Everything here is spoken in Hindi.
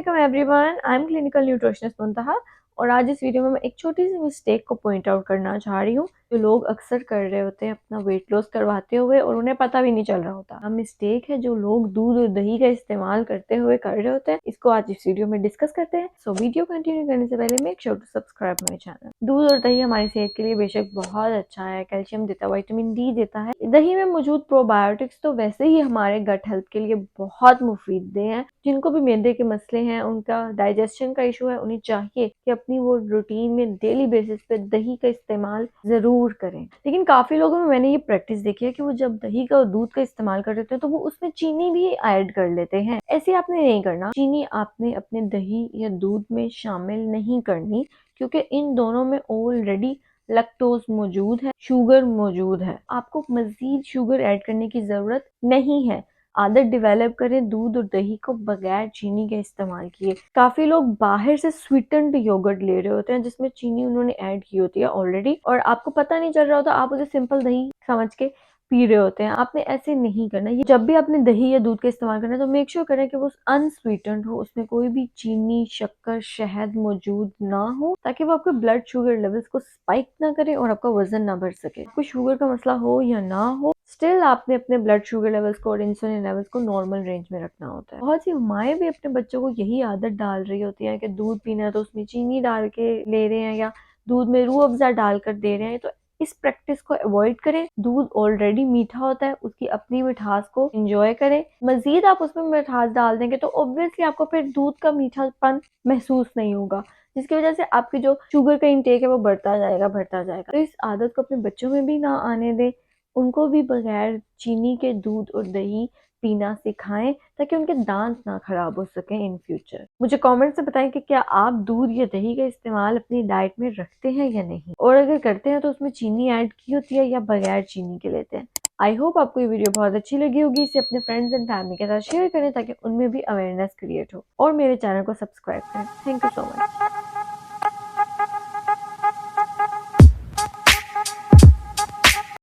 Welcome everyone, I am clinical nutritionist Muntaha. और आज इस वीडियो में मैं एक छोटी सी मिस्टेक को पॉइंट आउट करना चाह रही हूँ जो लोग अक्सर कर रहे होते हैं अपना वेट लॉस करवाते हुए और उन्हें पता भी नहीं चल रहा होता। अब मिस्टेक है जो लोग दूध और दही का इस्तेमाल करते हुए कर रहे होते हैं। इसको आज इस वीडियो में डिस्कस करते हैं। सो वीडियो कंटिन्यू करने से पहले make sure to subscribe my channel. दूध और दही हमारी सेहत के लिए बेशक बहुत अच्छा है, कैल्शियम देता है, विटामिन डी देता है। दही में मौजूद प्रोबायोटिक्स तो वैसे ही हमारे गट हेल्थ के लिए बहुत मुफीद हैं। जिनको भी मैदे के मसले हैं, उनका डाइजेशन का इशू है, उन्हें चाहिए कि अपनी वो रूटीन में डेली बेसिस पे दही का इस्तेमाल जरूर करें। लेकिन काफी लोगों में मैंने ये प्रैक्टिस देखी है कि वो जब दही का और दूध का इस्तेमाल कर रहे हैं तो वो उसमें चीनी भी ऐड कर लेते हैं। ऐसे आपने नहीं करना। चीनी आपने अपने दही या दूध में शामिल नहीं करनी, क्योंकि इन दोनों में ऑलरेडी लैक्टोज मौजूद है, शुगर मौजूद है। आपको मजीद शुगर ऐड करने की जरूरत नहीं है। आदत डेवलप करें दूध और दही को बगैर चीनी के इस्तेमाल किए। काफी लोग बाहर से स्वीटेंड योगर्ट ले रहे होते हैं जिसमें चीनी उन्होंने ऐड की होती है ऑलरेडी, और आपको पता नहीं चल रहा होता, आप उसे सिंपल दही समझ के पी रहे होते हैं। आपने ऐसे नहीं करना। ये जब भी आपने दही या दूध का इस्तेमाल करना है तो मेक श्योर करें कि वो अनस्वीटेंड हो, उसमें कोई भी चीनी, शक्कर, शहद मौजूद ना हो, ताकि वो आपके ब्लड शुगर लेवल्स को स्पाइक ना करे और आपका वजन ना बढ़ सके। कोई शुगर का मसला हो या ना हो, स्टिल आपने अपने ब्लड शुगर लेवल्स को और इंसुलिन लेवल्स को नॉर्मल रेंज में रखना होता है। बहुत सी माएँ भी अपने बच्चों को यही आदत डाल रही होती है कि दूध पीना है तो उसमें चीनी डाल के ले रहे हैं या दूध में रूह अफ़ज़ा डालकर दे रहे हैं। तो इस प्रैक्टिस को अवॉइड करें। दूध ऑलरेडी मीठा होता है, उसकी अपनी मिठास को एंजॉय करें। मजीद आप उसमें मिठास डाल देंगे तो ऑब्वियसली आपको फिर दूध का मीठापन महसूस नहीं होगा, जिसकी वजह से आपकी जो शुगर का इंटेक है वो बढ़ता जाएगा। तो इस आदत को अपने बच्चों में भी ना आने दें। उनको भी बगैर चीनी के दूध और दही पीना सिखाएं ताकि उनके दांत ना खराब हो सकें इन फ्यूचर। मुझे कमेंट से बताएं कि क्या आप दूध या दही का इस्तेमाल अपनी डाइट में रखते हैं या नहीं, और अगर करते हैं तो उसमें चीनी ऐड की होती है या बगैर चीनी के लेते हैं। आई होप आपको ये वीडियो बहुत अच्छी लगी होगी। इसे अपने फ्रेंड्स एंड फैमिली के साथ शेयर करें ताकि उनमें भी अवेयरनेस क्रिएट हो, और मेरे चैनल को सब्सक्राइब करें। Thank you so much.